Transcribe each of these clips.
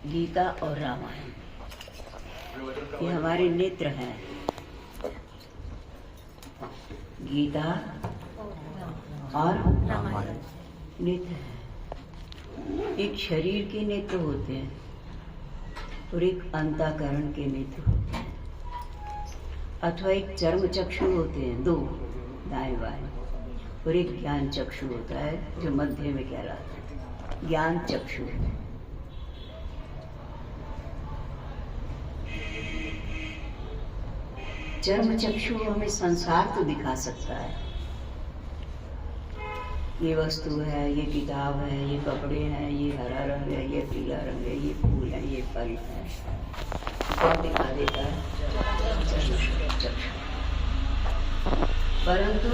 गीता और रामायण ये हमारे नेत्र हैं। गीता और रामायण नेत्र हैं। एक शरीर के नेत्र होते हैं और एक अंतःकरण के नेत्र होते हैं, अथवा एक चर्म चक्षु होते हैं, दो दाएं बाएं, और एक ज्ञान चक्षु होता है जो मध्य में कहलाता है ज्ञान चक्षु। चर्म चक्षु हमें संसार तो दिखा सकता है, ये वस्तु है, ये किताब है, ये कपड़े हैं, ये हरा रंग है, ये पीला रंग है, ये फूल है, ये फल है, कौन दिखा देता है? चक्षु। परंतु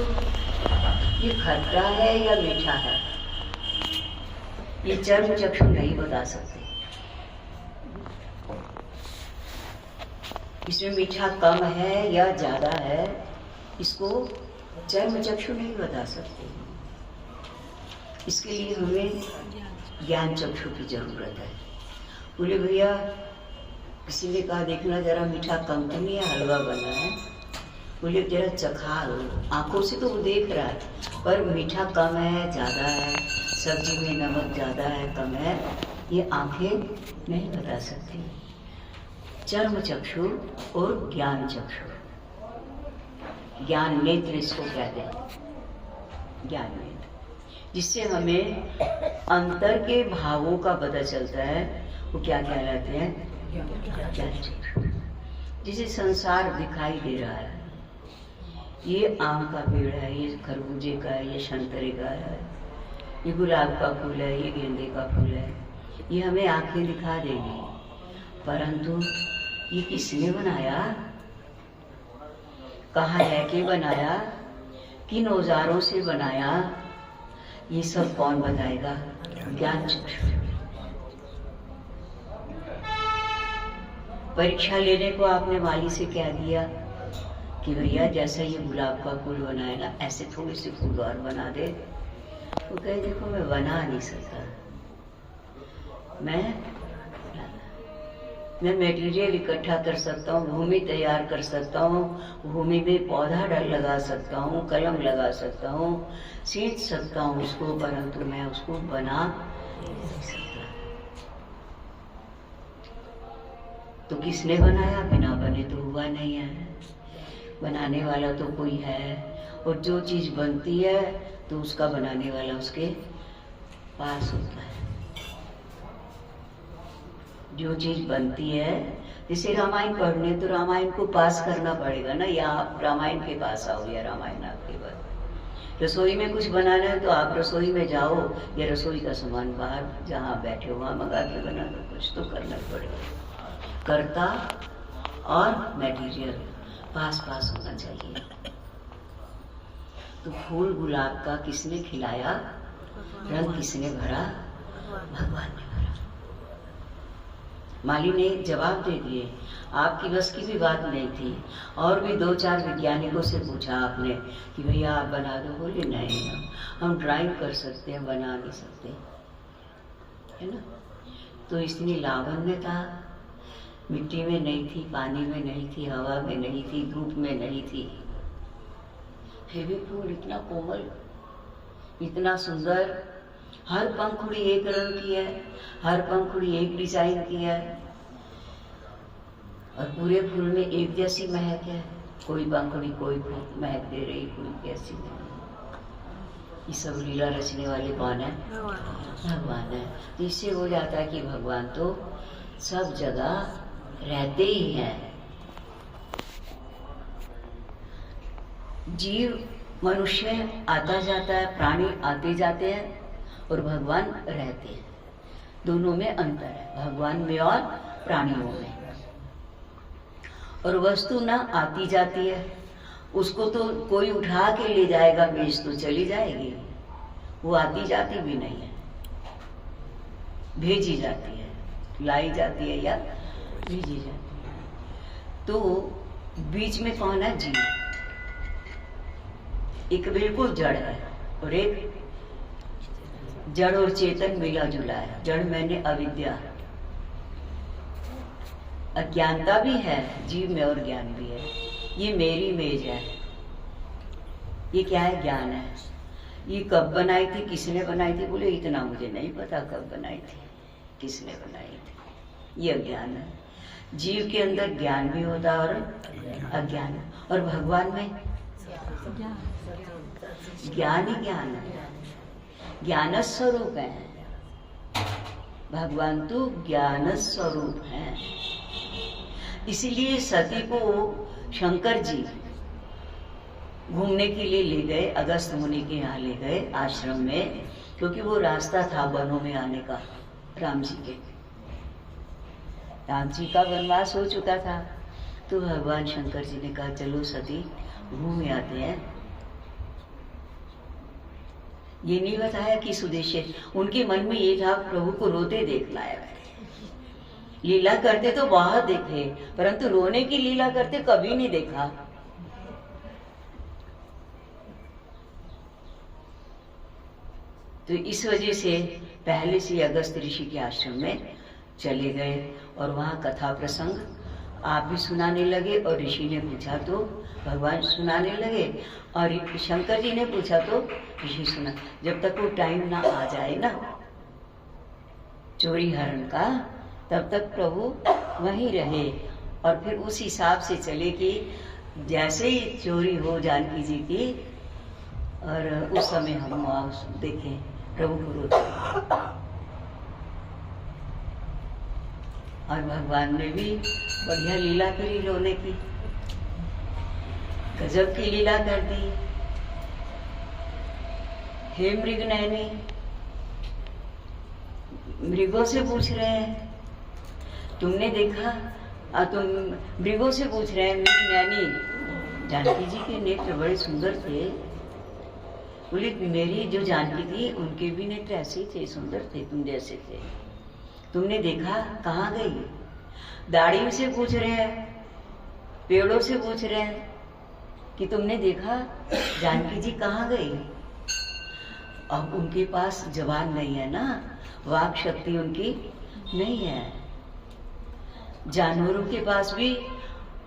ये खट्टा है या मीठा है, ये चर्म चक्षु नहीं बता सकते। इसमें मीठा कम है या ज्यादा है, इसको चर्म चक्षु नहीं बता सकते। इसके लिए हमें ज्ञान चक्षु की जरूरत है। बोले भैया, किसी ने कहा देखना जरा मीठा कम तो नहीं है, हलवा बना है। बोले जरा चखा लो। आंखों से तो वो देख रहा है, पर मीठा कम है ज्यादा है, सब्जी में नमक ज्यादा है कम है, ये आंखें नहीं बता सकती। चर्म चक्षु और ज्ञान चक्षु, ज्ञान नेत्र इसको कहते हैं, ज्ञान नेत्र, जिससे हमें अंतर के भावों का पता चलता है। वो क्या कहलाते हैं? ज्ञान चक्षु। जिसे संसार दिखाई दे रहा है, ये आम का पेड़ है, ये खरबूजे का है, ये संतरे का है, ये गुलाब का फूल है, ये गेंदे का फूल है, ये हमें आंखें दिखा देंगी। परंतु ये किसने बनाया, कहाँ रह के बनाया, किन औजारों से बनाया, ये सब कौन बताएगा? ज्ञान चक्षु। परीक्षा लेने को आपने माली से कह दिया कि भैया जैसा ये गुलाब का फूल बनाए ना, ऐसे थोड़े से फूल और बना दे। वो कहे देखो मैं बना नहीं सकता, मैं मटेरियल इकट्ठा कर सकता हूँ, भूमि तैयार कर सकता हूँ, भूमि में पौधा लगा सकता हूँ, कलम लगा सकता हूँ, सींच सकता हूँ उसको, परंतु मैं उसको बना नहीं सकता। तो किसने बनाया? बिना बने तो हुआ नहीं है, बनाने वाला तो कोई है। और जो चीज बनती है तो उसका बनाने वाला उसके पास होता है। जो चीज बनती है, जैसे रामायण पढ़ने तो रामायण को पास करना पड़ेगा ना, या आप रामायण के पास आओ या रामायण आपके पास। रसोई में कुछ बनाना है तो आप रसोई में जाओ, या रसोई का सामान बाहर जहाँ बैठे हो वहाँ मंगा के बना दो, कुछ तो करना पड़ेगा। कर्ता और मटेरियल पास पास होना चाहिए। तो फूल गुलाब का किसने खिलाया, रंग किसने भरा? भगवान ने भरा। माली ने जवाब दे दिए, आपकी बस की भी बात नहीं थी। और भी दो चार वैज्ञानिकों से पूछा आपने कि भैया आप बना दो, बोले नहीं हम ड्राइंग कर सकते हैं, बना नहीं सकते, है ना। तो इसलिए लावण्य था, मिट्टी में नहीं थी, पानी में नहीं थी, हवा में नहीं थी, धूप में नहीं थी, फिर भी फूल इतना कोमल, इतना सुंदर, हर पंखुड़ी एक रंग की है, हर पंखुड़ी एक डिजाइन की है, और पूरे फूल में एक जैसी महक है। कोई पंखुड़ी कोई महक दे रही, कोई कैसी नहीं। ये सब लीला रचने वाले कौन है? भगवान है। तो इससे हो जाता है कि भगवान तो सब जगह रहते ही हैं। जीव मनुष्य आता जाता है, प्राणी आते जाते हैं, और भगवान रहते हैं। दोनों में अंतर है, भगवान में और प्राणियों में। और वस्तु ना आती जाती है, उसको तो कोई उठा के ले जाएगा, बेच तो चली जाएगी, वो आती जाती भी नहीं है, भेजी जाती है, लाई जाती है या भेजी जाती है। तो बीच में कौन है? जीव। एक बिल्कुल जड़ है और एक जड़ और चेतन मिला जुला है। जड़ मैंने अविद्या, अज्ञानता भी है जीव में और ज्ञान भी है। ये मेरी मेज है, ये क्या है? ज्ञान है। ये कब बनाई थी, किसने बनाई थी? बोले इतना मुझे नहीं पता कब बनाई थी, किसने बनाई थी। ये अज्ञान है। जीव के अंदर ज्ञान भी होता और अज्ञान, और भगवान में ज्ञान ही ज्ञान है, ज्ञान स्वरूप है। भगवान तो ज्ञान स्वरूप है। इसीलिए सती को शंकर जी घूमने के लिए ले गए, अगस्त मुनि के यहाँ ले गए आश्रम में, क्योंकि वो रास्ता था वनों में आने का राम जी के। राम जी का वनवास हो चुका था, तो भगवान शंकर जी ने कहा चलो सती घूम आते हैं। ये नहीं बताया किस उद्देश्य, उनके मन में ये था प्रभु को रोते देखना है। लीला करते तो बहुत देखे, परंतु रोने की लीला करते कभी नहीं देखा। तो इस वजह से पहले से अगस्त ऋषि के आश्रम में चले गए और वहाँ कथा प्रसंग आप भी सुनाने लगे, और ऋषि ने पूछा तो भगवान सुनाने लगे, और शंकर जी ने पूछा तो ऋषि सुना। जब तक वो टाइम ना आ जाए ना चोरी हरण का, तब तक प्रभु वहीं रहे, और फिर उस हिसाब से चले कि जैसे ही चोरी हो जानकी जी की, और उस समय हम वहाँ देखें प्रभु को रोते। और भगवान ने भी बढ़िया लीला करी रोने की, गजब की लीला कर दी। हे मृग नैनी, मृगों से पूछ रहे हैं तुमने देखा? तुम मृगों से पूछ रहे हैं मृग नैनी, जानकी जी के नेत्र बड़े सुंदर थे। बोले मेरी जो जानकी थी उनके भी नेत्र ऐसे थे, सुंदर थे, तुम जैसे थे। तुमने देखा? कहाँ गई? दाढ़ी से पूछ रहे हैं, पेड़ों से पूछ रहे हैं कि तुमने देखा जानकी जी कहाँ गई? अब उनके पास जबान नहीं है ना, वाक शक्ति उनकी नहीं है। जानवरों के पास भी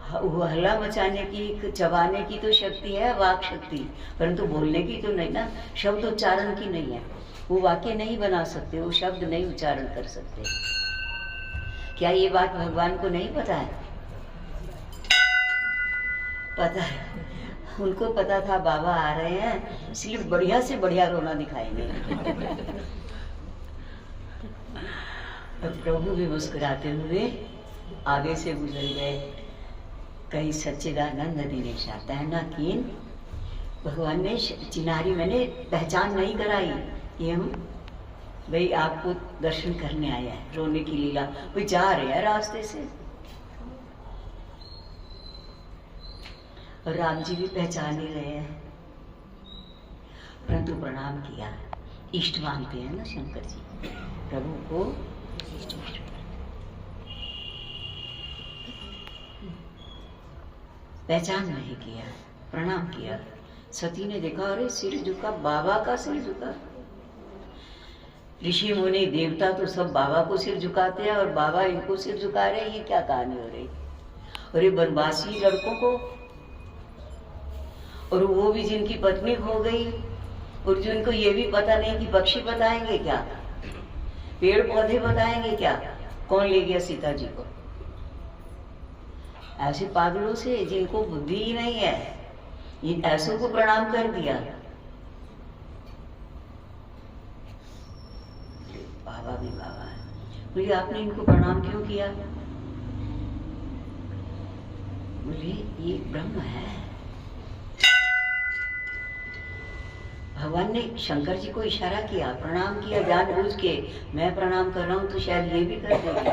हल्ला मचाने की, चबाने की तो शक्ति है, वाक शक्ति, परंतु बोलने की तो नहीं ना, शब्द उच्चारण की नहीं है। वो वाक्य नहीं बना सकते, वो शब्द नहीं उच्चारण कर सकते। क्या ये बात भगवान को नहीं पता है? पता है, उनको पता था बाबा आ रहे हैं, इसलिए बढ़िया से बढ़िया रोना दिखाएंगे। और प्रभु भी मुस्कुराते हुए आगे से गुजर गए। कहीं सच्चिदानंद दिनेश आता है ना कीन, भगवान ने चिनारी मैंने पहचान नहीं कराई कि हम भाई आपको दर्शन करने आए हैं, रोने की लीला। कोई जा रहे हैं रास्ते से, और राम जी भी पहचान ही रहे हैं, परंतु प्रणाम किया। इष्ट मानते हैं ना शंकर जी प्रभु को, पहचान नहीं किया, प्रणाम किया। सती ने देखा, अरे सिर झुका, बाबा का सिर झुका। ऋषि मुनि देवता तो सब बाबा को सिर झुकाते हैं, और बाबा इनको सिर झुका रहे, ये क्या कहानी हो रही? और ये बनवासी लड़कों को, और वो भी जिनकी पत्नी हो गई, और जिनको ये भी पता नहीं कि पक्षी बताएंगे क्या, पेड़ पौधे बताएंगे क्या, कौन ले गया सीता जी को। ऐसे पागलों से जिनको बुद्धि ही नहीं है, इन ऐसों को प्रणाम कर दिया। बाबा भी बाबा है। बोले आपने इनको प्रणाम क्यों किया? बोले ये ब्रह्म है। भगवान ने शंकर जी को इशारा किया, प्रणाम किया जानबूझ के, मैं प्रणाम कर रहा हूं तो शायद ये भी कर देंगे,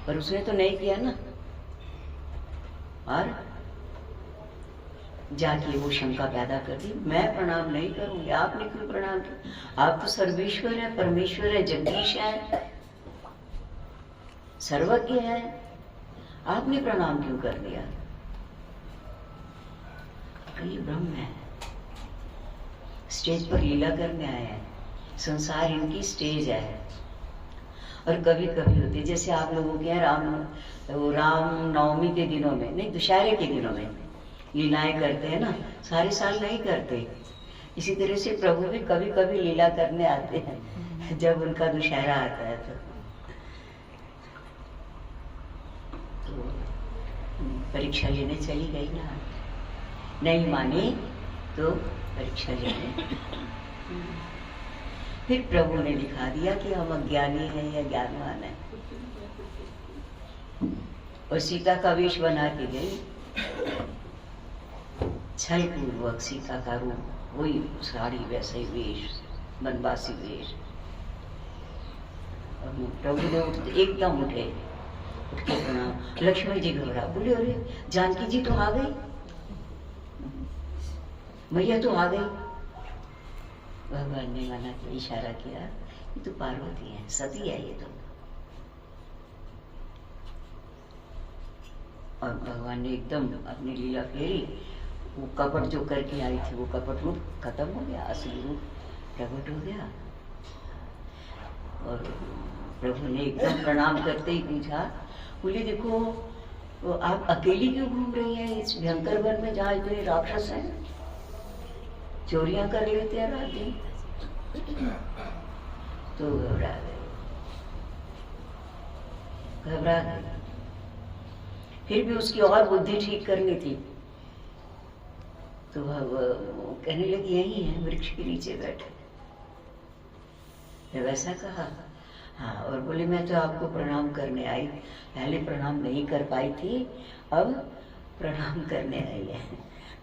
पर उसने तो नहीं किया ना। और जाके वो शंका पैदा कर दी, मैं प्रणाम नहीं करूंगी, आपने क्यों प्रणाम किया? आप तो सर्वेश्वर है, परमेश्वर है, जगदीश है, सर्वज्ञ है, आपने प्रणाम क्यों कर दिया? ये ब्रह्म है, स्टेज पर लीला करने आए हैं, संसार इनकी स्टेज है, और कभी कभी होती है, जैसे आप लोगों के यहाँ राम नवमी के दिनों में, नहीं दशहरे के दिनों में लीलाएं करते हैं ना, सारे साल नहीं करते। इसी तरह से प्रभु भी कभी कभी लीला करने आते हैं जब उनका दशहरा आता है। तो परीक्षा लेने चली गई ना, नहीं मानी तो परीक्षा लेने। फिर प्रभु ने दिखा दिया कि हम अज्ञानी हैं या ज्ञानवान है। और सीता का वेश बना के गई, छल पूर्वक सीता का रूप, वही साड़ी वैसे वेश, बनवासी वेश। और प्रभु ने उठते एकदम उठ के प्रणाम। लक्ष्मण जी घबरा, बोले अरे जानकी जी तो आ गई, मैया तो आ गई। भगवान ने माना कि इशारा किया, ये तो पार्वती है, सती है ये तो। और भगवान ने एकदम अपनी लीला फेरी, वो कपट जो करके आई थी वो कपट रूप खत्म हो गया, असली रूप प्रकट हो गया। और प्रभु ने एकदम प्रणाम करते ही पूछा, बोले देखो तो आप अकेली क्यों घूम रही हैं इस भयंकर वन में जहाँ इतने राक्षस हैं, चोरियां कर लेते हैं रात दिन। तो घबरा गई। फिर भी उसकी और बुद्धि ठीक करनी थी, तो वह कहने लगी यही है, वृक्ष के नीचे बैठे। वैसा कहा, हाँ। और बोले मैं तो आपको प्रणाम करने आई, पहले प्रणाम नहीं कर पाई थी, अब प्रणाम करने आई है।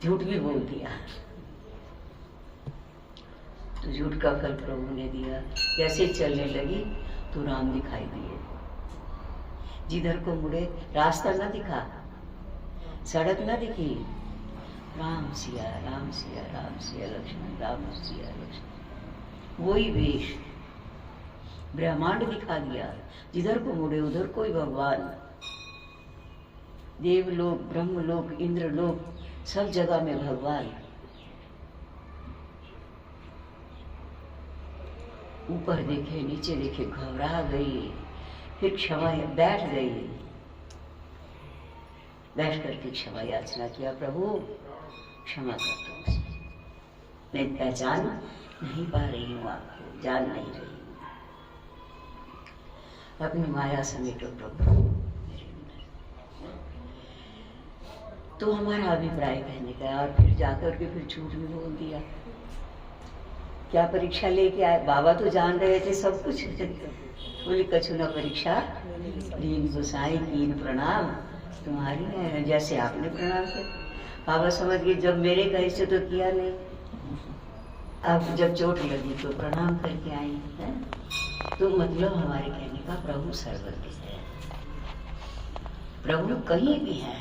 झूठ भी बोल दिया, तो झूठ का फल प्रभु ने दिया। जैसे चलने लगी तो राम दिखाई दिए, जिधर को मुड़े रास्ता न दिखा, सड़क न दिखी, राम सिया राम सिया राम सिया लक्ष्मण, राम सिया लक्ष्मण, वही वेश। ब्रह्मांड दिखा दिया, जिधर को मुड़े उधर कोई भगवान। देवलोक, ब्रह्मलोक, इंद्रलोक, सब जगह में भगवान। ऊपर देखे नीचे देखे, घबरा गई। फिर क्षमा बैठ गई, बैठ करके क्षमा याचना किया, प्रभु क्षमा कर दो, मैं पहचान नहीं पा रही हूँ आपको, जान नहीं रही, अपनी माया समेटो प्रभु मेरे अंदर। तो हमारा अभिप्राय कहने का, और फिर जाकर के फिर झूठ भी बोल दिया। क्या परीक्षा लेके आए, बाबा तो जान रहे थे सब कुछ। बोली कछु न परीक्षा दीन गोसाई कीन प्रणाम, तुम्हारी है जैसे आपने प्रणाम किया। बाबा समझ गए जब मेरे कहे से तो किया नहीं, अब जब चोट लगी तो प्रणाम करके आई है। तो मतलब हमारे कहने का प्रभु सर्वज्ञ है, प्रभु कहीं भी है।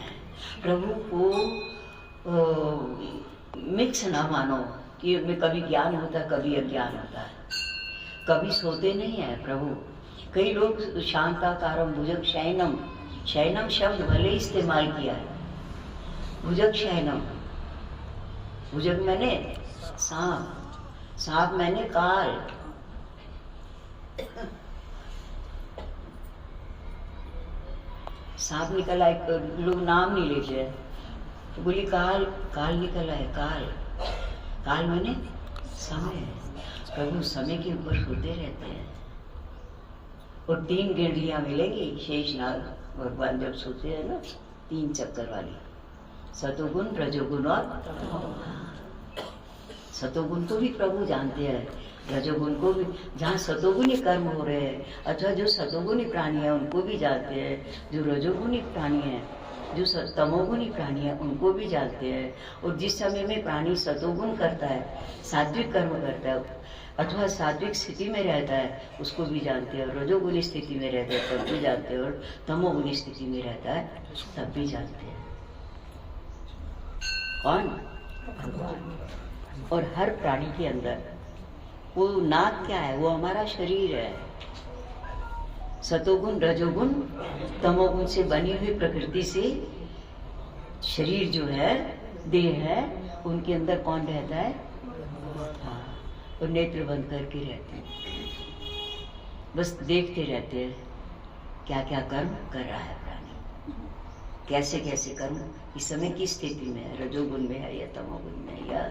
प्रभु को मिक्स ना मानो कि उनमें कभी ज्ञान होता है कभी अज्ञान होता है, कभी सोते नहीं है प्रभु। कई लोग शांताकारम भुजग शयनम, शयनम शब्द भले इस्तेमाल किया है, भुजग शयनम, भुजग मैंने सांप, सांप मैंने काल। सांप निकल आए, लोग नाम नहीं लेते, तो बोली काल, काल निकल आए, काल, काल मैंने समय। प्रभु समय के ऊपर सोते रहते हैं। और 3 गेंडलियां मिलेंगी शेषनाग भगवान जब सोते हैं ना, 3 चक्कर वाली, सतोगुण रजोगुण और सतोगुण को भी प्रभु जानते हैं, रजोगुण को भी। जहाँ सतोगुणी कर्म हो रहे हैं अथवा जो सतोगुणी प्राणी है उनको भी जानते हैं, जो रजोगुणी प्राणी है, जो तमोगुणी प्राणी है उनको भी जानते हैं। और जिस समय में प्राणी सतोगुण करता है, सात्विक कर्म करता है अथवा सात्विक स्थिति में रहता है, उसको भी जानते हैं। और रजोगुणी स्थिति में रहता है तब भी जानते हैं, और तमोगुणी स्थिति में रहता है तब भी जानते हैं। कौन? भगवान। और हर प्राणी के अंदर वो नाक क्या है, वो हमारा शरीर है। सतोगुण रजोगुण तमोगुण से बनी हुई प्रकृति से शरीर जो है, देह है, उनके अंदर कौन रहता है? हाँ, और नेत्र बंद करके रहते हैं। बस देखते रहते हैं क्या क्या कर्म कर रहा है प्राणी, कैसे कैसे कर्म इस समय किस स्थिति में है, रजोगुण में है या तमोगुण में है, या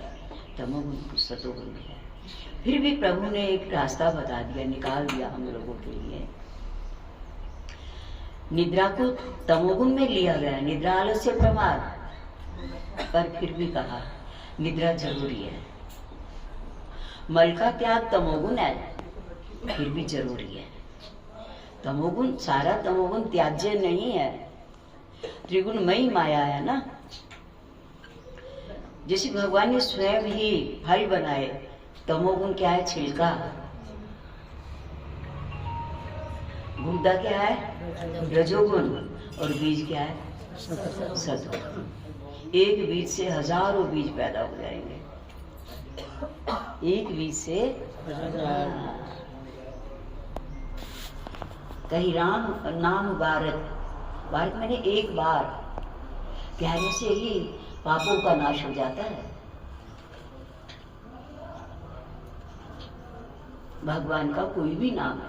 तमोगुण सतोगुण में है। फिर भी प्रभु ने एक रास्ता बता दिया, निकाल दिया हम लोगों के लिए। निद्रा को तमोगुण में लिया गया, निद्रा आलस्य प्रमाद, पर फिर भी कहा निद्रा जरूरी है। मल का त्याग तमोगुण है, फिर भी जरूरी है। तमोगुण, सारा तमोगुण त्याज्य नहीं है, त्रिगुणमयी माया है ना। जैसे भगवान ने स्वयं ही फल बनाए, तमोगुण क्या है? छिलका। गूदा क्या है? रजोगुण। और बीज क्या है? सतोगुण। एक बीज से हजारों बीज पैदा हो जाएंगे, एक बीज से कहीं राम नाम भारत, भारत मैंने एक बार कहने से ही पापों का नाश हो जाता है। भगवान का कोई भी नाम है,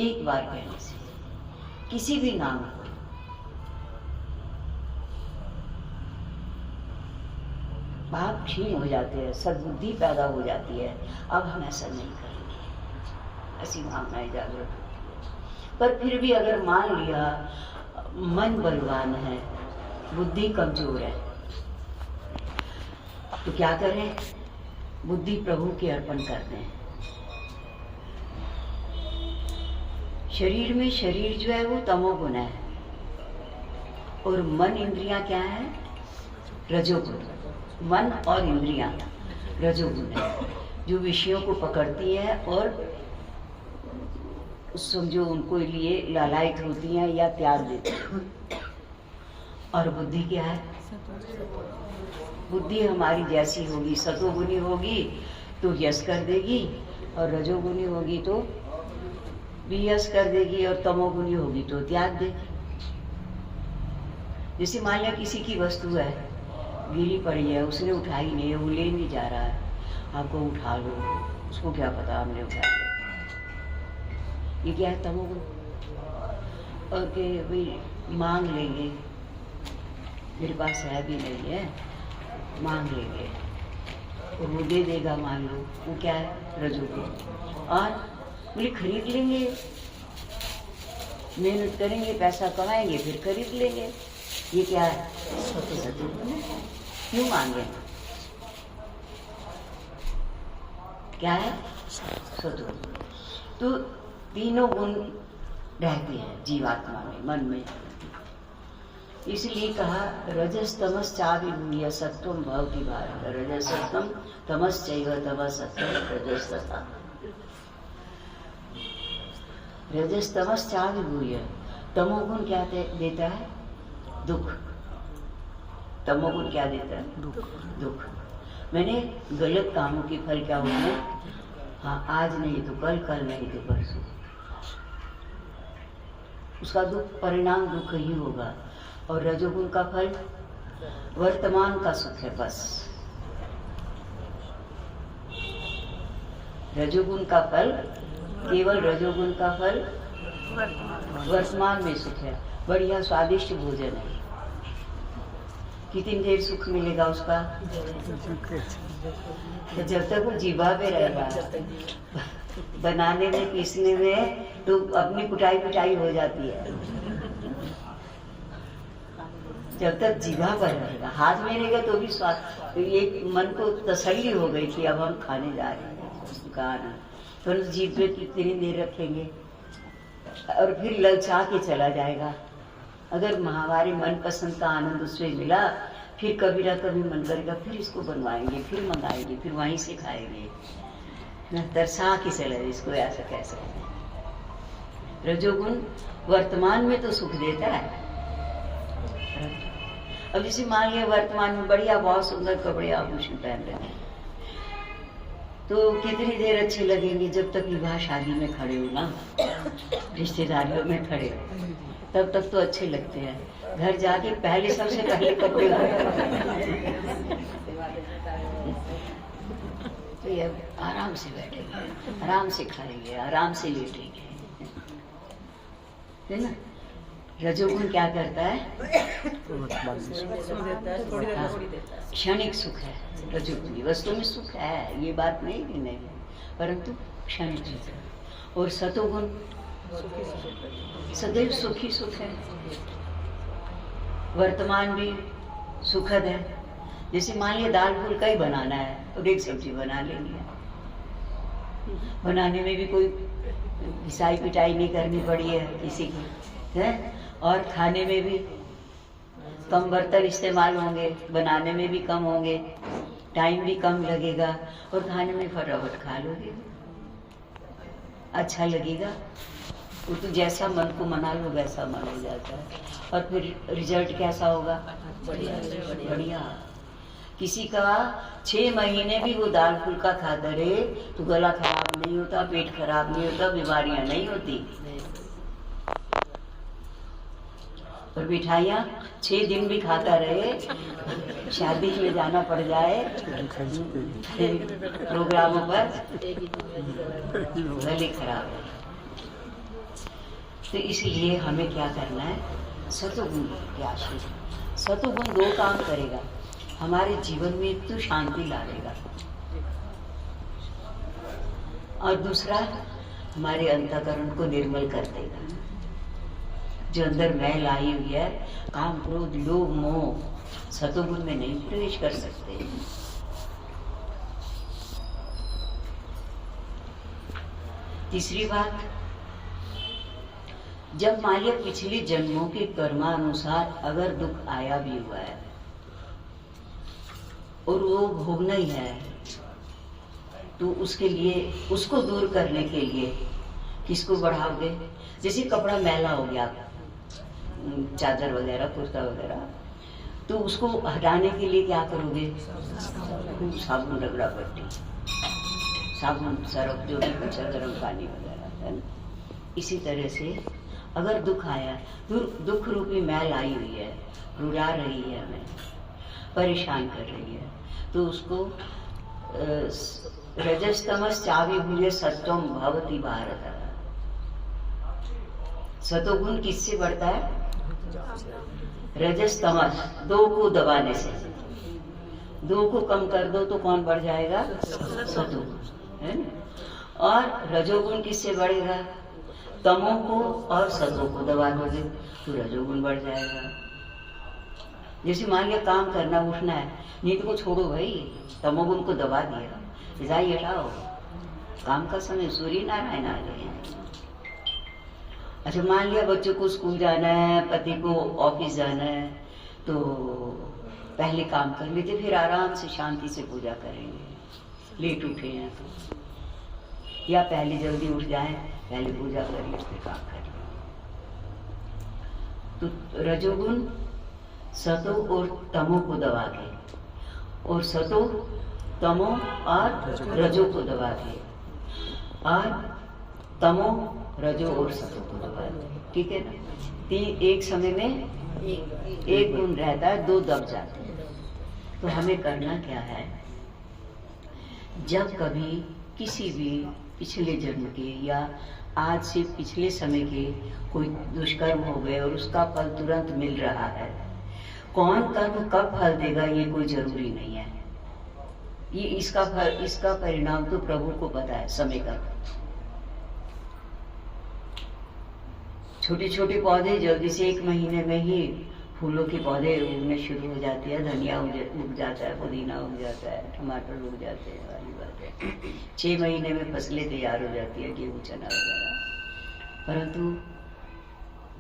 एक बार कहने से, किसी भी नाम को, पाप क्षीण हो जाते हैं, सद्बुद्धि पैदा हो जाती है। अब हम ऐसा नहीं करेंगे, ऐसी भावनाएं जागृत होती है। पर फिर भी अगर मान लिया मन बलवान है, बुद्धि कमजोर है, तो क्या करें? बुद्धि प्रभु के अर्पण कर दें। शरीर में, शरीर जो है वो तमोगुण है, और मन इंद्रियां क्या है? रजोगुण। मन और इंद्रियां रजोगुण है, जो विषयों को पकड़ती है और समझो उनको लिए लालायित होती हैं या त्याग देती हैं। और बुद्धि क्या है? बुद्धि हमारी जैसी होगी, सतोगुणी होगी तो यश कर देगी, और रजोगुणी होगी तो भी यश कर देगी, और तमोगुणी होगी तो त्याग देगी। जैसे मान लिया किसी की वस्तु है, गिरी पड़ी है, उसने उठाई नहीं है, वो ले नहीं जा रहा है, आपको उठा लो, उसको क्या पता हमने उठा लिया। ये क्या है? तमोगुण। और के भाई मांग लेंगे, मेरे पास है भी नहीं है, मांग लेंगे और वो दे देगा, मान लो, वो क्या है? रजोगुण। और बोले खरीद लेंगे, मेहनत करेंगे, पैसा कमाएंगे, फिर खरीद लेंगे, ये क्या है? सतोगुण। क्यों मांगे? क्या है? सतोगुण। तो तीनों गुण रहते हैं जीवात्मा में, मन में। इसलिए कहा रजस तमस चाभिभूय सत्वम भवति भारत, रजसत्वम तमश्चैव तमसत्वम रजस्तथा। रजस तमस चाभिभूय, तमोगुण क्या देता है? दुख। तमोगुण क्या देता है? दुख। मैंने गलत कामों के फल क्या होते हैं? हाँ, आज नहीं तो कल, कल नहीं तो परसों, उसका दुख, परिणाम दुख ही होगा। और रजोगुण का फल वर्तमान का सुख है बस। रजोगुण का फल, केवल रजोगुण का फल वर्तमान में सुख है। बढ़िया स्वादिष्ट भोजन है, कितनी देर सुख मिलेगा उसका? तो जब तक वो जीवा पे रहेगा, बनाने में, पीसने में तो अपनी कुटाई पिटाई हो जाती है। जब तक जीवा पर रहेगा, हाथ में रहेगा तो भी स्वाद, तो ये मन को तसल्ली हो गई कि अब हम खाने जा रहे हैं खाना, तो जीभ पे कितनी देर रखेंगे, और फिर ललचा के चला जाएगा। अगर हमारे मनपसंद का आनंद उसमें मिला, फिर कभी ना कभी मन करेगा, फिर इसको बनवाएंगे, फिर मंगाएंगे, फिर वहीं से खाएंगे, न तरसा के चले, इसको ऐसा कह सकते हैं। रजोगुण वर्तमान में तो सुख देता है। अब जैसे मान लिया वर्तमान में बढ़िया बहुत सुंदर कपड़े आभूषण पहन रहे हैं, तो कितनी देर अच्छे लगेंगे? जब तक विवाह शादी में खड़े हो ना, रिश्तेदारियों में खड़े हो, तब तक तो अच्छे लगते हैं। घर जाके पहले, सबसे पहले कपड़े तो अभी अब आराम से बैठेंगे, आराम से खाएंगे, आराम से लेटेंगे, है ना। रजोगुण क्या करता है? क्षणिक सुख है रजोगुण, वस्तु में सुख है, ये बात नहीं कि नहीं, परंतु क्षणिक सुख है। और सतोगुण सदैव सुखी सुख है, वर्तमान भी सुखद है। जैसे मान लिया दाल फुल्का ही बनाना है और एक सब्जी बना लेंगे, बनाने में भी कोई घिसाई पिटाई नहीं करनी पड़ी है किसी की, है। और खाने में भी कम बर्तन इस्तेमाल होंगे, बनाने में भी कम होंगे, टाइम भी कम लगेगा और खाने में फटाफट खा लोगे, अच्छा लगेगा। वो तो जैसा मन को मना लो वैसा मन हो जाता है, और फिर रिजल्ट कैसा होगा? बढ़िया। किसी का 6 महीने भी वो दाल फुल्का खाता रहे तो गला खराब नहीं होता, पेट खराब नहीं होता, बीमारियां नहीं होती। और मिठाइयाँ 6 दिन भी खाता रहे, शादी में जाना पड़ जाए प्रोग्रामों पर, गले खराब है। तो इसलिए हमें क्या करना है? सतोगुण के आश्रित। सतोगुण 2 काम करेगा, हमारे जीवन में तो शांति लाएगा, और दूसरा हमारे अंतःकरण को निर्मल कर देगा। जो अंदर मैल आई हुई है, काम क्रोध लोभ मोह, सतोगुण में नहीं प्रवेश कर सकते। तीसरी बात, जब मान लिया पिछले जन्मों के कर्मानुसार अगर दुख आया भी हुआ है और वो भोगना ही है, तो उसके लिए, उसको दूर करने के लिए किसको बढ़ाओगे? जैसे कपड़ा मैला हो गया, चादर वगैरह, कुर्ता वगैरह, तो उसको हटाने के लिए क्या करोगे? खूब साबुन, रगड़ा पट्टी, साबुन, सरफ, जो भी कुछ गर्म पानी वगैरह, है ना। इसी तरह से अगर दुख आया, दुख रूपी मैल आई हुई है, रुला रही है, हमें परेशान कर रही है, तो उसको रजस्तमस चावी भूले सत्वम भवति भारत। सतोगुण किससे बढ़ता है? रजस तमस, 2 को दबाने से। 2 को कम कर दो तो कौन बढ़ जाएगा? सतोगुण, है ना। और रजोगुण किससे बढ़ेगा? तमो को और सतो को दबा दोगे तो रजोगुण बढ़ जाएगा। जैसे मान लिया काम करना, उठना है, नींद को छोड़ो भाई, तमोगुण को दबा दिया, जाइए हटाओ, काम का समय, सूर्य नारायण आ गए हैं। अच्छा, मान लिया बच्चों को स्कूल जाना है, पति को ऑफिस जाना है, तो पहले काम कर लेते, फिर आराम से शांति से पूजा करेंगे। लेट उठे हैं तो, या पहले जल्दी उठ जाएं, पहले पूजा करिए फिर काम करिए। तो रजोगुण सतो और तमो को दबा के, और सतो तमो और रजो को दबा के, और तमो रजो और सतो को दबा दे, ठीक है ना। एक समय में एक गुण रहता है, 2 दब जाते हैं। तो हमें करना क्या है? जब कभी किसी भी पिछले जन्म के या आज से पिछले समय के कोई दुष्कर्म हो गए और उसका फल तुरंत मिल रहा है, कौन कर्म कब फल देगा ये कोई जरूरी नहीं है। ये इसका परिणाम तो प्रभु को पता है, समय का। छोटे छोटे पौधे जल्दी से 1 महीने में ही फूलों के पौधे उगने शुरू हो जाते हैं, धनिया उग जाता है, पुदीना उग जाता है, टमाटर उग जाते हैं, वाली बात है। 6 महीने में फसलें तैयार हो जाती है, गेहूँ चना वगैरह। परंतु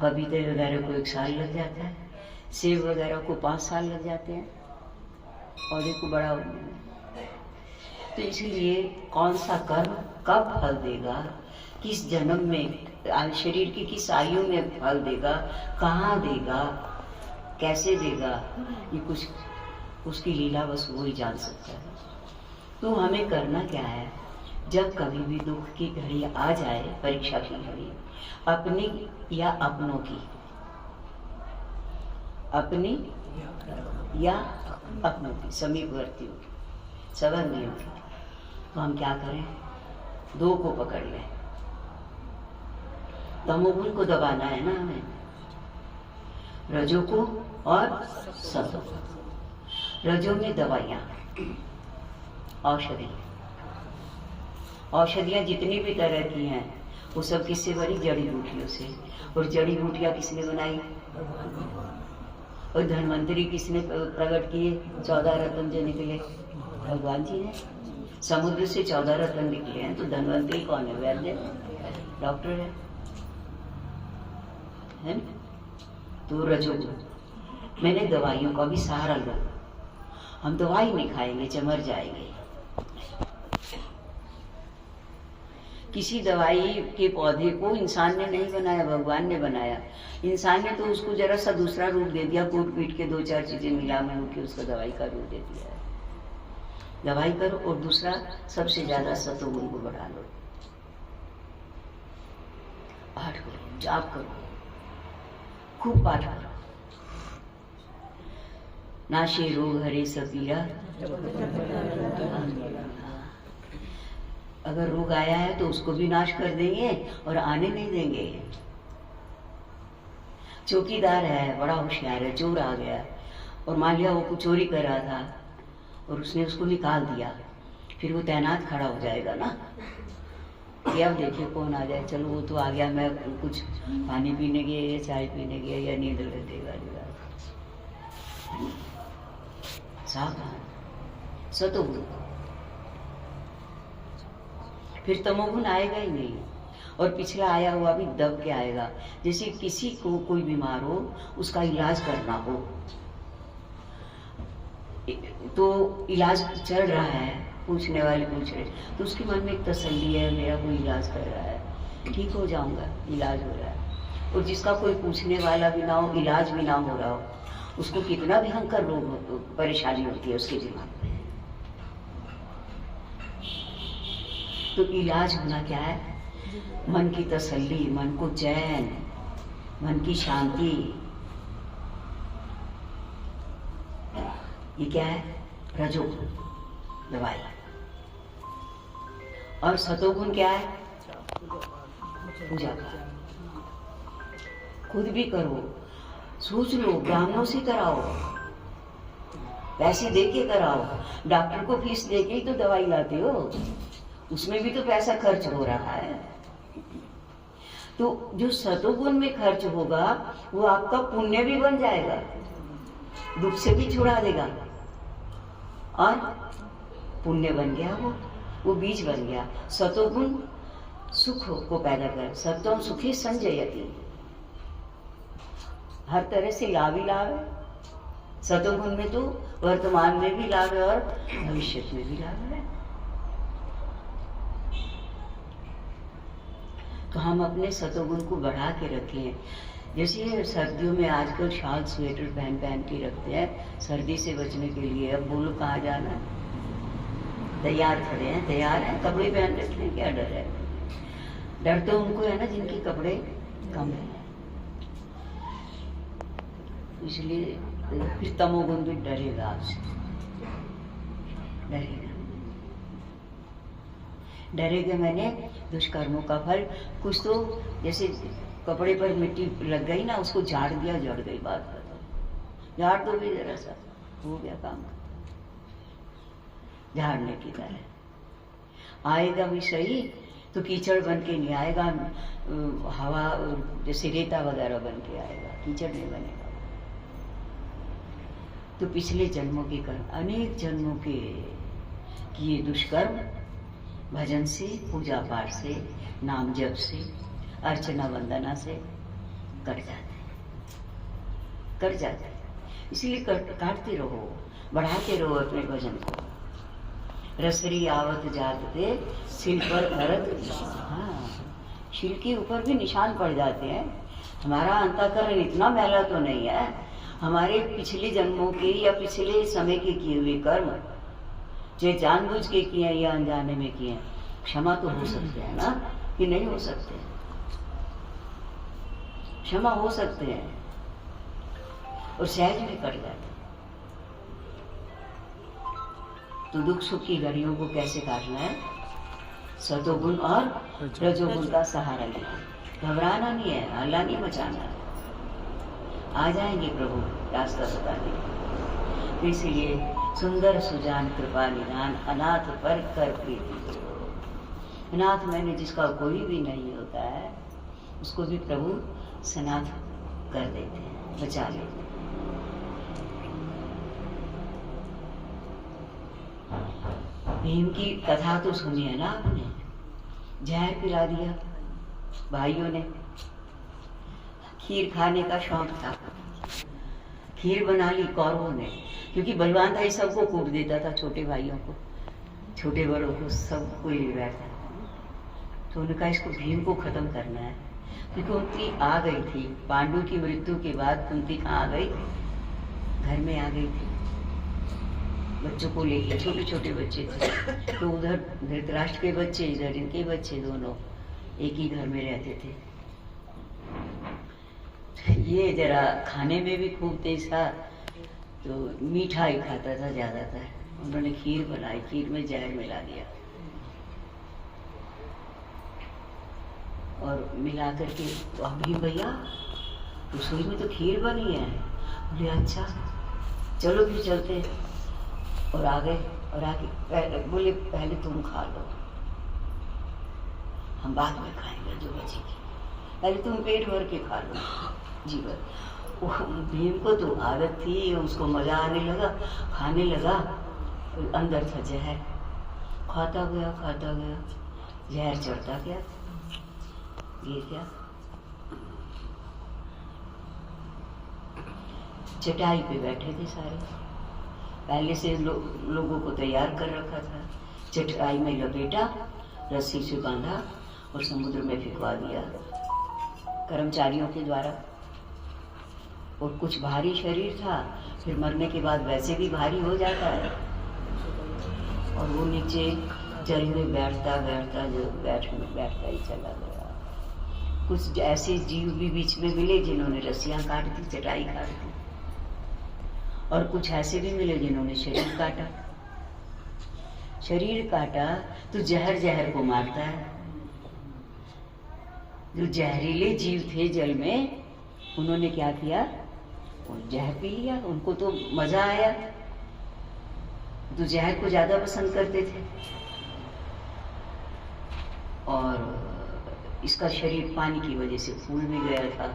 पपीते वगैरह को 1 साल लग जाता है, सेब वगैरह को 5 साल लग जाते हैं पौधे को बड़ा होने में। तो इसलिए कौन सा कर्म कब फल देगा, किस जन्म में, शरीर की किस आयु में फल देगा, कहाँ देगा, कैसे देगा, ये कुछ उसकी लीला बस वो ही जान सकता है। तो हमें करना क्या है? जब कभी भी दुख की घड़ी आ जाए, परीक्षा की घड़ी, अपनी या अपनों की, अपनी या अपनों की, समीपवर्तियों की, संबंधियों की, तो हम क्या करें? दो को पकड़ लें। तमोगुण को दबाना है ना हमें, रजो को और सतो को। रजो में दवाइयां, औषधियां जितनी भी तरह की हैं वो सब किससे बनी? जड़ी बूटियों से। और जड़ी बूटियां किसने बनाई? और धन्वंतरी किसने प्रकट किए? 14 रत्न जो निकले भगवान जी ने। समुद्र से 14 रत्न निकले हैं, तो धन्वंतरी कौन है? वैद्य, डॉक्टर है ना? तो रजोगुण। मैंने दवाइयों का भी सहारा लो। हम दवाई नहीं खाएंगे, मर जाएंगे। किसी दवाई के पौधे को इंसान ने नहीं बनाया, भगवान ने बनाया। इंसान ने तो उसको जरा सा दूसरा रूप दे दिया, कूट पीट के 2-4 चीजें मिला मिलू के उसको दवाई का रूप दे दिया है। दवाई करो और दूसरा सबसे ज्यादा सतोगुण को बढ़ा लो। पाठ करो, जाप करो, खूब पाठ करो। नाशे रोग हरे सबीरा। अगर रोग आया है तो उसको भी नाश कर देंगे और आने नहीं देंगे। चौकीदार है, बड़ा होशियार है, चोर आ गया और मान लिया वो कुछ चोरी कर रहा था और उसने उसको निकाल दिया, फिर वो तैनात खड़ा हो जाएगा ना कि अब देखिए कौन आ जाए, चलो वो तो आ गया, मैं कुछ पानी पीने गया या चाय पीने गया या नींद देगा। सावधान। सतोगुण, फिर तमोगुण आएगा ही नहीं और पिछला आया हुआ भी दब के आएगा। जैसे किसी को कोई बीमार हो, उसका इलाज करना हो, तो इलाज चल रहा है, पूछने वाले पूछ रहे, तो उसके मन में एक तसल्ली है, मेरा कोई इलाज कर रहा है, ठीक हो जाऊंगा, इलाज हो रहा है। और जिसका कोई पूछने वाला भी ना हो, इलाज भी ना हो रहा हो, उसको कितना भयंकर रोग हो, परेशानी होती है उसके दिमाग में। तो इलाज होना क्या है? मन की तसल्ली, मन को चैन, मन की शांति। ये क्या है? रजोगुण, दवाई। और सतोगुण क्या है? पूजा का। खुद भी करो, सोच लो, ब्राह्मणों से कराओ, पैसे दे के कराओ। डॉक्टर को फीस दे के ही तो दवाई लाते हो, उसमें भी तो पैसा खर्च हो रहा है। तो जो सतोगुण में खर्च होगा वो आपका पुण्य भी बन जाएगा, दुख से भी छुड़ा देगा। और पुण्य बन गया, वो बीज बन गया। सतोगुण सुख को पैदा कर, सत्वम सुखी संजयति। हर तरह से लाभ ही लाभ है। सतोगुण में तो वर्तमान में भी लाभ है और भविष्य में भी लाभ है। तो हम अपने सतोगुण को बढ़ा के रखें। जैसे सर्दियों में आजकल शाल स्वेटर पहन के रखते हैं सर्दी से बचने के लिए। अब बोलो कहाँ जाना है? तैयार खड़े हैं, तैयार हैं, कपड़े पहन रखे हैं, क्या डर है? डर तो उनको है ना जिनके कपड़े कम है। इसलिए फिर तमोगुण भी डरेगा आपसे, डरेगा। मैंने दुष्कर्मों का फल, कुछ तो जैसे कपड़े पर मिट्टी लग गई ना, उसको झाड़ दिया, जड़ गई, बात बताओ। झाड़ दो भी जरा सा, हो गया काम। झाड़ने की तरह आएगा भी सही तो कीचड़ बन के नहीं आएगा, हवा जैसे रेता वगैरह बन के आएगा, कीचड़ नहीं बनेगा। तो पिछले जन्मों के कर्म, अनेक जन्मों के किए दुष्कर्म भजन से, पूजा पाठ से, नाम जप से, अर्चना वंदना से कट जाते। इसलिए काटते रहो, बढ़ाते रहो अपने भजन को। रसरी आवत जाते सिल पर भरत। हाँ, सिल के ऊपर भी निशान पड़ जाते हैं। हमारा अंतःकरण इतना मैला तो नहीं है। हमारे पिछले जन्मों के या पिछले समय के किए हुए कर्म, चाहे जानबूझ के किए या अनजाने में किए, क्षमा तो हो सकते हैं ना, कि नहीं हो सकते? क्षमा हो सकते हैं और सहज में कट जाते। तो दुख सुख की घड़ियों को कैसे काटना है? सतोगुण और रजोगुण का सहारा लेना। घबराना नहीं है, हल्ला नहीं मचाना। आ जाएंगे प्रभु रास्ता बताने। इसलिए सुंदर सुजान कृपा निधान, अनाथ पर कर प्रीति। अनाथ मैंने जिसका कोई भी नहीं होता है, उसको भी प्रभु सनाथ कर देते हैं, बचा लेते हैं। भीम की कथा तो सुनी है ना आपने? जहर पिला दिया भाइयों ने। खीर खाने का शौक था, खीर बना ली कौरवों ने, क्योंकि बलवान था, ये सबको कूट देता था, छोटे भाइयों को, छोटे बड़ों को, सबको ले बैठा। तो उन्होंने कहा इसको भीम को खत्म करना है। क्योंकि कुंती आ गई थी, पांडु की मृत्यु के बाद कुंती कहाँ आ गई? घर में आ गई थी, बच्चों को लेकर। छोटे छोटे बच्चे थे, तो उधर धृतराष्ट्र के बच्चे, इधर इनके बच्चे, दोनों एक ही घर में रहते थे। ये जरा खाने में भी खूब तेज था, तो मीठा ही खाता था ज्यादातर। उन्होंने खीर बनाई, खीर में जहर मिला दिया और मिला करके, अभी भैया रसोई में तो खीर बनी है। बोले अच्छा चलो फिर चलते। और आ गए, और आके बोले पहले तुम खा लो, हम बाद में खाएंगे जो बचेगी, पहले तुम पेट भर के खा लो जीवन। भीम को तो आदत थी, उसको मजा आने लगा, खाने लगा। अंदर था जहर, खाता गया, जहर चढ़ता गया। ये क्या? चटाई पे बैठे थे सारे, पहले से लोगों को तैयार कर रखा था। चटाई में लपेटा, रस्सी से बांधा और समुद्र में फिकवा दिया कर्मचारियों के द्वारा। और कुछ भारी शरीर था, फिर मरने के बाद वैसे भी भारी हो जाता है। और वो नीचे जल में बैठता जो बैठता ही चला गया। कुछ ऐसे जीव भी बीच में मिले जिन्होंने रस्सियां काट दी, चटाई काट दी, और कुछ ऐसे भी मिले जिन्होंने शरीर काटा। शरीर काटा तो जहर जहर को मारता है। जो जहरीले जीव थे जल में, उन्होंने क्या किया? वो जहर पी लिया, उनको तो मजा आया, तो जहर को ज्यादा पसंद करते थे। और इसका शरीर पानी की वजह से फूल भी गया था,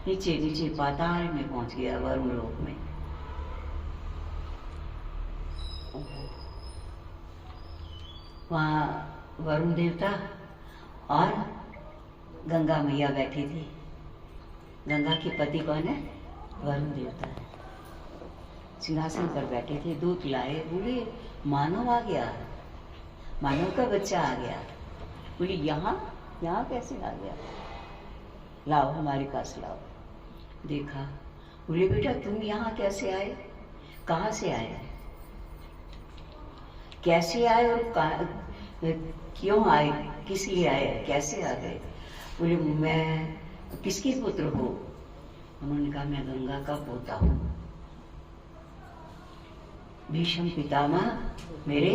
नीचे नीचे पाताल में पहुंच गया, वरुण लोक में। वहाँ वरुण देवता और गंगा मैया बैठी थी। गंगा के पति कौन है? वरुण देवता है। सिंहासन पर बैठे थे, दूध लाए, बोले मानव आ गया, मानव का बच्चा आ गया। बोले यहाँ कैसे आ गया? लाओ हमारे पास लाओ। देखा, बोले बेटा तुम यहाँ कैसे आए, कहाँ से आए, कैसे आए और क्यों आए, किस लिए आए, कैसे आ गए? बोले मैं किसके पुत्र हो? उन्होंने कहा मैं गंगा का पोता हूँ, भीष्म पितामह मेरे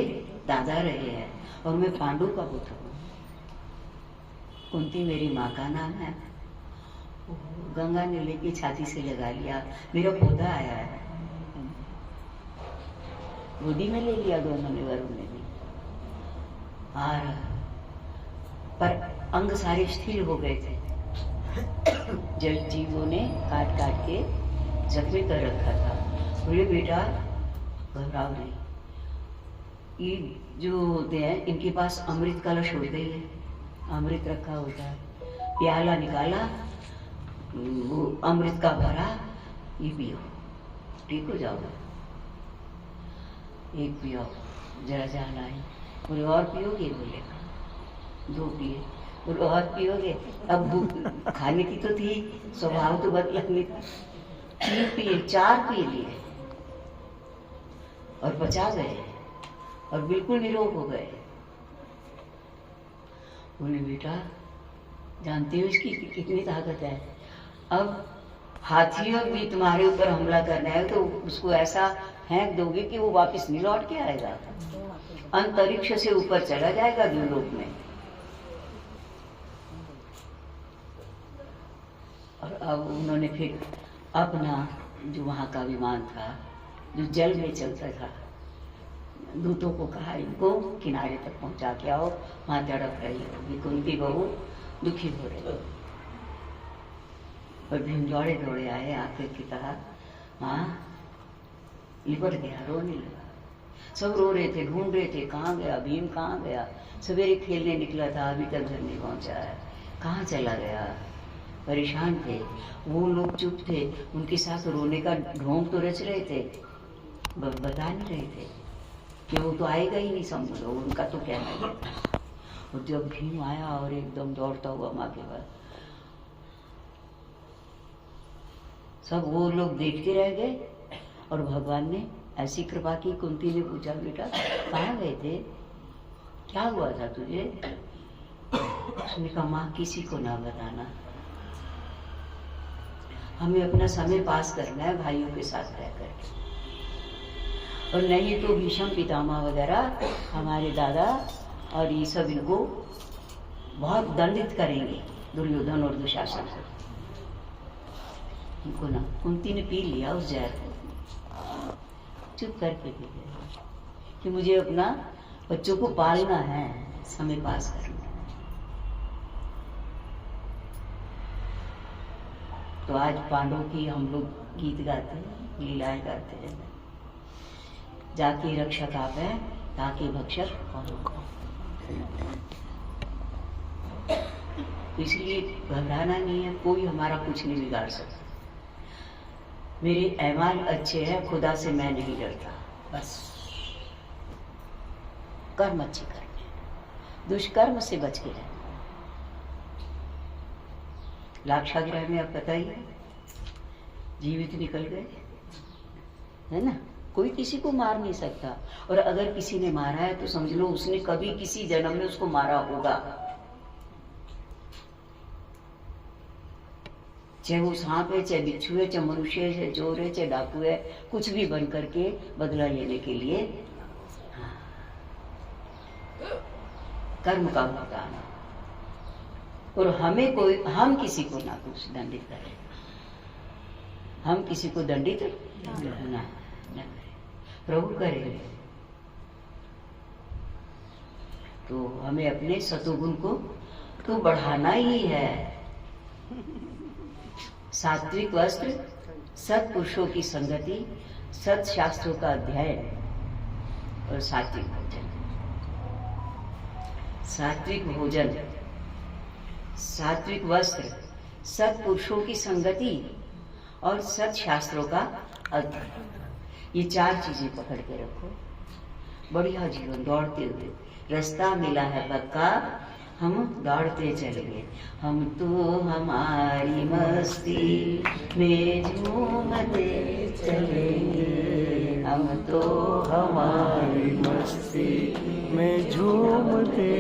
दादा रहे हैं, और मैं पांडु का पुत्र हूँ, कुंती मेरी माँ का नाम है। गंगा ने लेके छाती से लगा लिया, मेरा पोता आया है। गोदी में ले लिया दोनों ने, वरुण ने भी। और पर अंग सारे स्थिर हो गए थे, जल जीवों ने काट काट के जख्मी कर रखा था। बोले बेटा घबराओ नहीं, ये जो होते हैं इनके पास अमृत कलश होते हैं, अमृत रखा होता है, प्याला निकाला, वो अमृत का भरा, ये पियो, ठीक हो जाओगे। एक पियो, जरा जान आई। बोले और पियोगे? बोले 2 पिए। बोले और पियोगे? अब भूख खाने की तो थी, स्वभाव तो बदला नहीं था। 3 पिए, 4 पी लिए और पचा गए और बिल्कुल निरोग हो गए। बोले बेटा जानते हो इसकी कितनी ताकत है, अब हाथियों भी तुम्हारे ऊपर हमला करना है तो उसको ऐसा फेंक दोगे कि वो वापस नहीं लौट के आएगा, अंतरिक्ष से ऊपर चला जाएगा द्यूलोक में। और अब उन्होंने फिर अपना जो वहाँ का विमान था जो जल में चलता था, दूतों को कहा इनको किनारे तक पहुंचा के आओ, वहां तड़प रही होगी कुंती बहू, दुखी हो रही। और भीम दौड़े दौड़े आए, आके की कहा माँ लिपट गया, रोने लगा। सब रो रहे थे, ढूंढ रहे थे कहाँ गया भीम, कहाँ गया। सवेरे खेलने निकला था, अभी तक घर नहीं पहुंचा है, कहाँ चला गया। परेशान थे वो लोग, चुप थे, उनके साथ रोने का ढोंग तो रच रहे थे, बता नहीं रहे थे कि वो तो आएगा ही नहीं, समझो उनका तो कहना ही था। और जब भीम आया और एकदम दौड़ता हुआ माँ के पास, सब वो लोग देखते रह गए। और भगवान ने ऐसी कृपा की, कुंती ने पूछा बेटा कहाँ गए थे, क्या हुआ था तुझे। उसने कहा माँ किसी को ना बताना, हमें अपना समय पास करना है भाइयों के साथ रह करके, और नहीं तो भीष्म पितामह वगैरह हमारे दादा और ये सब इनको बहुत दंडित करेंगे, दुर्योधन और दुशासन से। इनको ना, कुंती ने पी लिया उस जहर को, चुप करके पी लिया कि मुझे अपना बच्चों को पालना है, समय पास करना है। तो आज पांडवों की हम लोग गीत गाते हैं, लीलाएं गाते हैं, जाके रक्षक आप है ताकि भक्षक कौन हो। तो इसलिए घबराना नहीं है, कोई हमारा कुछ नहीं बिगाड़ सकता। मेरे ऐमाल अच्छे हैं, खुदा से मैं नहीं डरता, बस कर्म अच्छे करने, दुष्कर्म से बच के रहना। लाक्षागृह में अब बताइए जीवित निकल गए, है ना, कोई किसी को मार नहीं सकता। और अगर किसी ने मारा है तो समझ लो उसने कभी किसी जन्म में उसको मारा होगा, चाहे वो सांप है, चाहे बिच्छू है, चाहे मनुष्य है, चाहे चोर है, चाहे डाकू है, कुछ भी बन करके बदला लेने के लिए कर्म का भुगतान। और हमें कोई, हम किसी को ना कुछ दंडित करें, हम किसी को दंडित ना करें, प्रभु करेंगे। तो हमें अपने सतोगुण को तो बढ़ाना ही है। सात्विक वस्त्र, सत्पुरुषों की संगति, सत्शास्त्रों का अध्ययन और सात्विक भोजन। सात्विक भोजन, सात्विक वस्त्र, सत्पुरुषों की संगति और सत्शास्त्रों का अध्ययन, ये चार चीजें पकड़ के रखो, बढ़िया जीवन दौड़ते हुए। रास्ता मिला है पक्का, हम दौड़ते चलेंगे। हम तो हमारी मस्ती में झूमते चलेंगे, हम तो हमारी मस्ती में झूमते